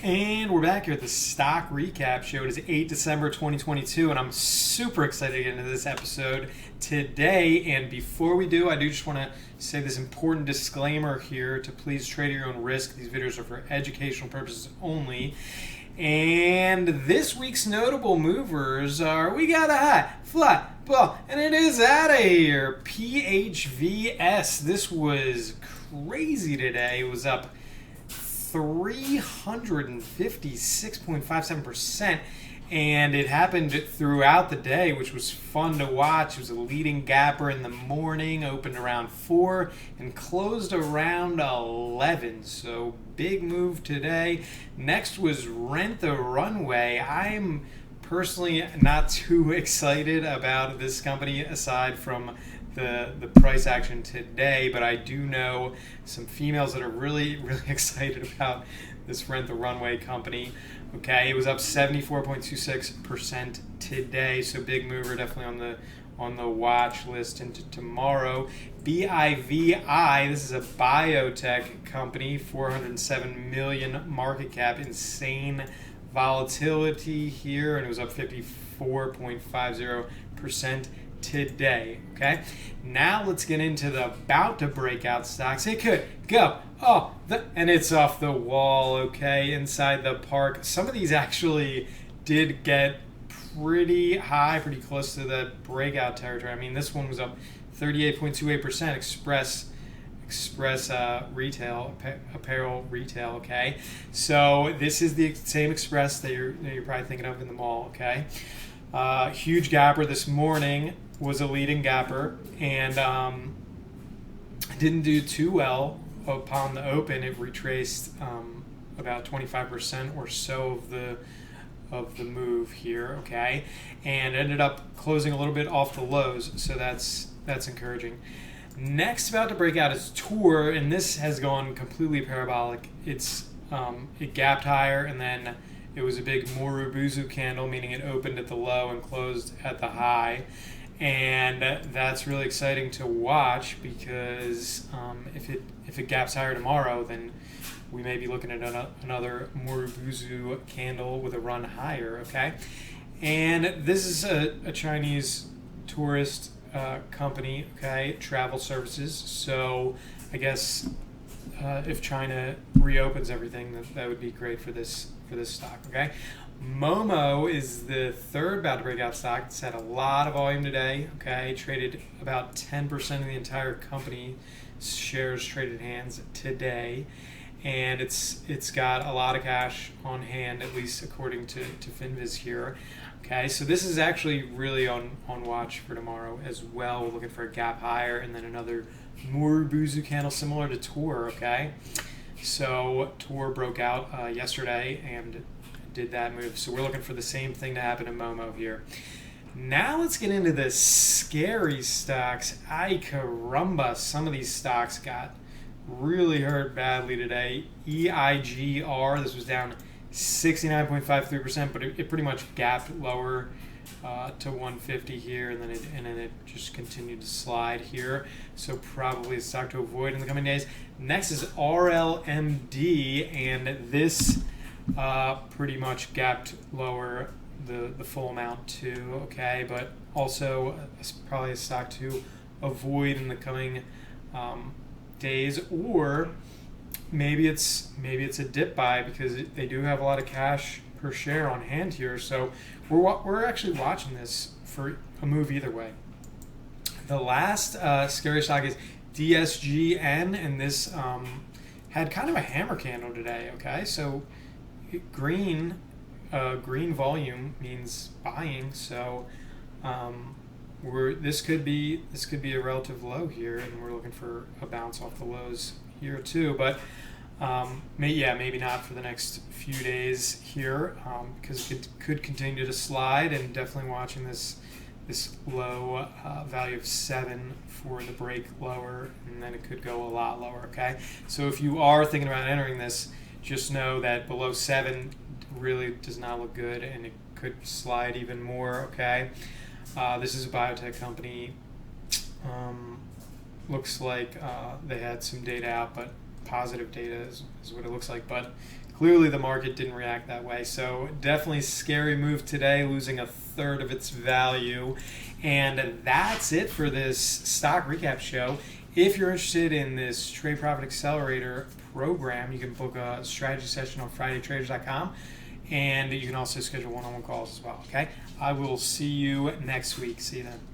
And we're back here at the Stock Recap Show. It is 8 December 2022, and I'm super excited to get into this episode today. And before we do, I do just want to say this important disclaimer here to please trade at your own risk. These videos are for educational purposes only. And this week's notable movers are, we got a high, flat, ball, and it is out of here. PHVS. This was crazy today. It was up 356.57%, and it happened throughout the day, which was fun to watch. It was a leading gapper in the morning, opened around 4 and closed around 11, so big move today. Next was Rent the Runway. I'm personally not too excited about this company aside from the price action today, but I do know some females that are really excited about this Rent the Runway company. Okay, it was up 74.26% today, so big mover, definitely on the watch list into tomorrow. BIVI, this is a biotech company, 407 million market cap, insane volatility here, and it was up 54.50% today. Okay, now let's get into the about to break out stocks. It could go and it's off the wall. Okay, inside the park. Some of these actually did get pretty high, pretty close to the breakout territory. I mean, this one was up 38.28%. Express retail, apparel retail. Okay, so this is the same Express that you're probably thinking of in the mall. Okay, huge gapper this morning, was a leading gapper, and didn't do too well upon the open. It retraced about 25% or so of the move here. Okay, and ended up closing a little bit off the lows, so that's encouraging. Next, about to break out is Tour, and this has gone completely parabolic. It gapped higher, and then it was a big Morubuzu candle, meaning it opened at the low and closed at the high. And that's really exciting to watch, because if it gaps higher tomorrow, then we may be looking at another Morubuzu candle with a run higher. Okay, and this is a Chinese tourist company. Okay, travel services. So I guess if China reopens everything, that would be great for this stock. Okay, Momo is the third about to break out stock. It's had a lot of volume today. Okay, traded about 10% of the entire company shares traded hands today, and it's got a lot of cash on hand, at least according to Finviz here. Okay, so this is actually really on watch for tomorrow as well. We're looking for a gap higher and then another Morubuzu candle similar to Tor. Okay, so Tor broke out yesterday and did that move. So we're looking for the same thing to happen in Momo here. Now let's get into the scary stocks. Ay caramba, some of these stocks got really hurt badly today. EIGR, this was down 69.53%, but it pretty much gapped lower to 150 here, and then it just continued to slide here. So probably a stock to avoid in the coming days. Next is RLMD, and this pretty much gapped lower the full amount too. Okay, but also probably a stock to avoid in the coming days, or maybe it's a dip buy, because they do have a lot of cash per share on hand here. So we're actually watching this for a move either way. The last scary stock is DSGN, and this had kind of a hammer candle today. Okay, so green volume means buying. So this could be a relative low here, and we're looking for a bounce off the lows here too. But maybe not for the next few days here, because it could continue to slide, and definitely watching this low value of 7 for the break lower, and then it could go a lot lower. Okay, so if you are thinking about entering this, just know that below 7 really does not look good, and it could slide even more. Okay, this is a biotech company. Looks like they had some data out, but positive data is what it looks like, but clearly the market didn't react that way. So definitely scary move today, losing a third of its value. And that's it for this stock recap show. If you're interested in this Trade Profit Accelerator program, you can book a strategy session on FridayTraders.com, and you can also schedule one-on-one calls as well. Okay, I will see you next week. See you then.